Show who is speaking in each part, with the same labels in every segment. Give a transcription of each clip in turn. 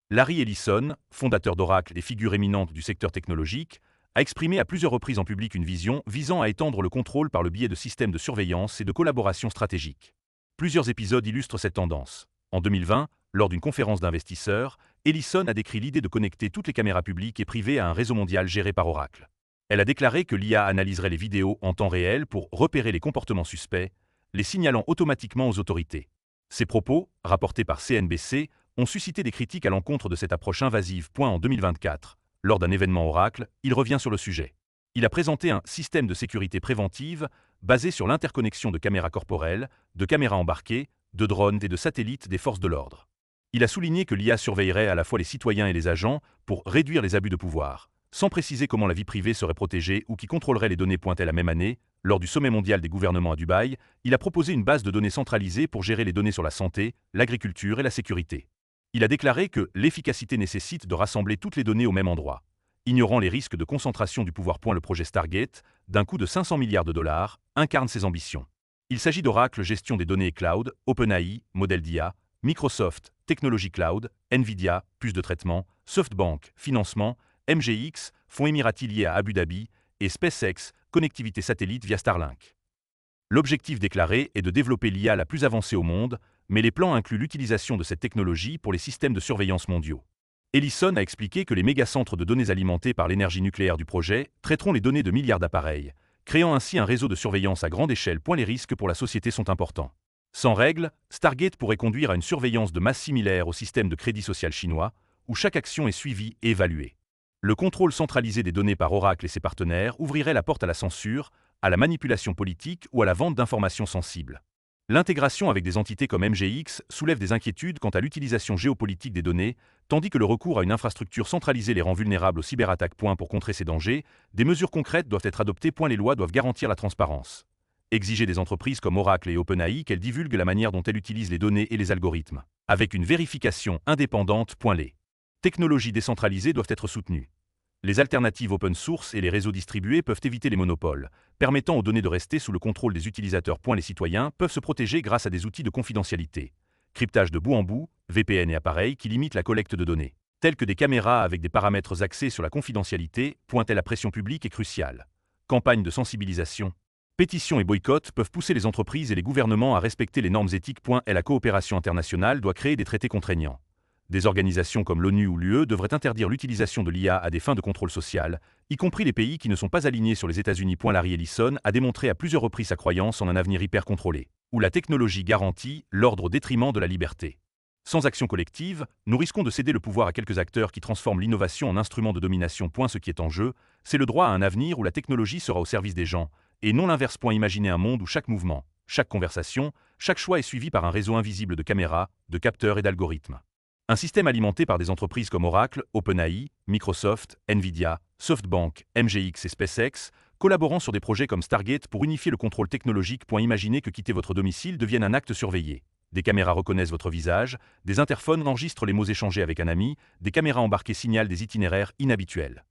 Speaker 1: Larry Ellison, fondateur d'Oracle et figure éminente du secteur technologique, a exprimé à plusieurs reprises en public une vision visant à étendre le contrôle par le biais de systèmes de surveillance et de collaboration stratégique. Plusieurs épisodes illustrent cette tendance. En 2020, lors d'une conférence d'investisseurs, Ellison a décrit l'idée de connecter toutes les caméras publiques et privées à un réseau mondial géré par Oracle. Elle a déclaré que l'IA analyserait les vidéos en temps réel pour repérer les comportements suspects, les signalant automatiquement aux autorités. Ces propos, rapportés par CNBC, ont suscité des critiques à l'encontre de cette approche invasive. En 2024, lors d'un événement Oracle, il revient sur le sujet. Il a présenté un système de sécurité préventive basé sur l'interconnexion de caméras corporelles, de caméras embarquées, de drones et de satellites des forces de l'ordre. Il a souligné que l'IA surveillerait à la fois les citoyens et les agents pour réduire les abus de pouvoir, sans préciser comment la vie privée serait protégée ou qui contrôlerait les données. La même année, lors du sommet mondial des gouvernements à Dubaï, il a proposé une base de données centralisée pour gérer les données sur la santé, l'agriculture et la sécurité. Il a déclaré que l'efficacité nécessite de rassembler toutes les données au même endroit, ignorant les risques de concentration du pouvoir. Le projet Stargate, d'un coût de 500 milliards de dollars, incarne ces ambitions. Il s'agit d'Oracle Gestion des données et Cloud, OpenAI, modèle d'IA, Microsoft, Technology Cloud, Nvidia, puce de traitement, SoftBank, financement, MGX, fonds émirati lié à Abu Dhabi, et SpaceX, connectivité satellite via Starlink. L'objectif déclaré est de développer l'IA la plus avancée au monde, mais les plans incluent l'utilisation de cette technologie pour les systèmes de surveillance mondiaux. Ellison a expliqué que les mégacentres de données alimentés par l'énergie nucléaire du projet traiteront les données de milliards d'appareils, créant ainsi un réseau de surveillance à grande échelle. Les risques pour la société sont importants. Sans règles, Stargate pourrait conduire à une surveillance de masse similaire au système de crédit social chinois, où chaque action est suivie et évaluée. Le contrôle centralisé des données par Oracle et ses partenaires ouvrirait la porte à la censure, à la manipulation politique ou à la vente d'informations sensibles. L'intégration avec des entités comme MGX soulève des inquiétudes quant à l'utilisation géopolitique des données, tandis que le recours à une infrastructure centralisée les rend vulnérables aux cyberattaques. Pour contrer ces dangers, des mesures concrètes doivent être adoptées. Les lois doivent garantir la transparence. Exiger des entreprises comme Oracle et OpenAI qu'elles divulguent la manière dont elles utilisent les données et les algorithmes, avec une vérification indépendante. Les technologies décentralisées doivent être soutenues. Les alternatives open source et les réseaux distribués peuvent éviter les monopoles, permettant aux données de rester sous le contrôle des utilisateurs. Les citoyens peuvent se protéger grâce à des outils de confidentialité, cryptage de bout en bout, VPN et appareils qui limitent la collecte de données, tels que des caméras avec des paramètres axés sur la confidentialité. La pression publique est cruciale. Campagne de sensibilisation, pétitions et boycotts peuvent pousser les entreprises et les gouvernements à respecter les normes éthiques. La coopération internationale doit créer des traités contraignants. Des organisations comme l'ONU ou l'UE devraient interdire l'utilisation de l'IA à des fins de contrôle social, y compris les pays qui ne sont pas alignés sur les États-Unis. Larry Ellison a démontré à plusieurs reprises sa croyance en un avenir hyper contrôlé, où la technologie garantit l'ordre au détriment de la liberté. Sans action collective, nous risquons de céder le pouvoir à quelques acteurs qui transforment l'innovation en instrument de domination. Ce qui est en jeu, c'est le droit à un avenir où la technologie sera au service des gens, et non l'inverse. Imaginez un monde où chaque mouvement, chaque conversation, chaque choix est suivi par un réseau invisible de caméras, de capteurs et d'algorithmes. Un système alimenté par des entreprises comme Oracle, OpenAI, Microsoft, Nvidia, SoftBank, MGX et SpaceX, collaborant sur des projets comme Stargate pour unifier le contrôle technologique. Imaginez que quitter votre domicile devienne un acte surveillé. Des caméras reconnaissent votre visage, des interphones enregistrent les mots échangés avec un ami, des caméras embarquées signalent des itinéraires inhabituels.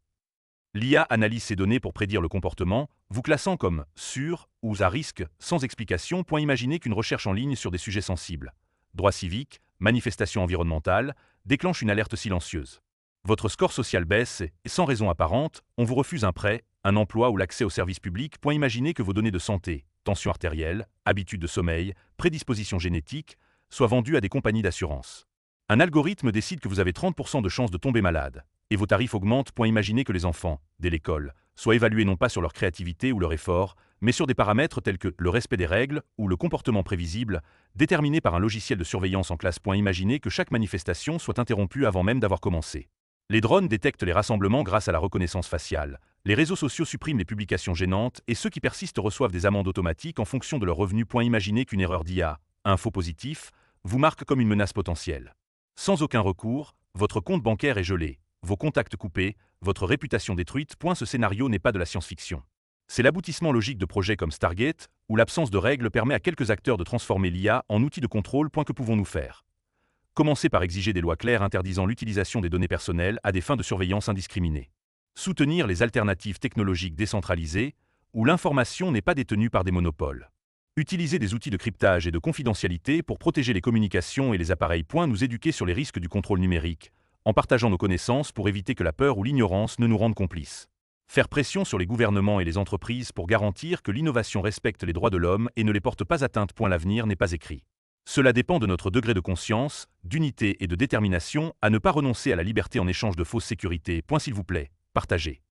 Speaker 1: L'IA analyse ces données pour prédire le comportement, vous classant comme sûr ou à risque sans explication. Imaginez qu'une recherche en ligne sur des sujets sensibles, droits civiques, manifestations environnementales, déclenche une alerte silencieuse. Votre score social baisse et, sans raison apparente, on vous refuse un prêt, un emploi ou l'accès aux services publics. Imaginez que vos données de santé, tension artérielle, habitudes de sommeil, prédisposition génétique, soient vendues à des compagnies d'assurance. Un algorithme décide que vous avez 30% de chances de tomber malade, et vos tarifs augmentent. Imaginez que les enfants, dès l'école, soient évalués non pas sur leur créativité ou leur effort, mais sur des paramètres tels que le respect des règles ou le comportement prévisible, déterminés par un logiciel de surveillance en classe. Imaginez que chaque manifestation soit interrompue avant même d'avoir commencé. Les drones détectent les rassemblements grâce à la reconnaissance faciale. Les réseaux sociaux suppriment les publications gênantes et ceux qui persistent reçoivent des amendes automatiques en fonction de leurs revenus. Imaginez qu'une erreur d'IA, un faux positif, vous marque comme une menace potentielle. Sans aucun recours, votre compte bancaire est gelé, vos contacts coupés, votre réputation détruite. Ce scénario n'est pas de la science-fiction. C'est l'aboutissement logique de projets comme Stargate, où l'absence de règles permet à quelques acteurs de transformer l'IA en outil de contrôle. Que pouvons-nous faire? Commencer par exiger des lois claires interdisant l'utilisation des données personnelles à des fins de surveillance indiscriminée. Soutenir les alternatives technologiques décentralisées, où l'information n'est pas détenue par des monopoles. Utiliser des outils de cryptage et de confidentialité pour protéger les communications et les appareils. Nous éduquer sur les risques du contrôle numérique, en partageant nos connaissances pour éviter que la peur ou l'ignorance ne nous rendent complices. Faire pression sur les gouvernements et les entreprises pour garantir que l'innovation respecte les droits de l'homme et ne les porte pas atteinte. L'avenir n'est pas écrit. Cela dépend de notre degré de conscience, d'unité et de détermination à ne pas renoncer à la liberté en échange de fausses sécurités. S'il vous plaît, partagez.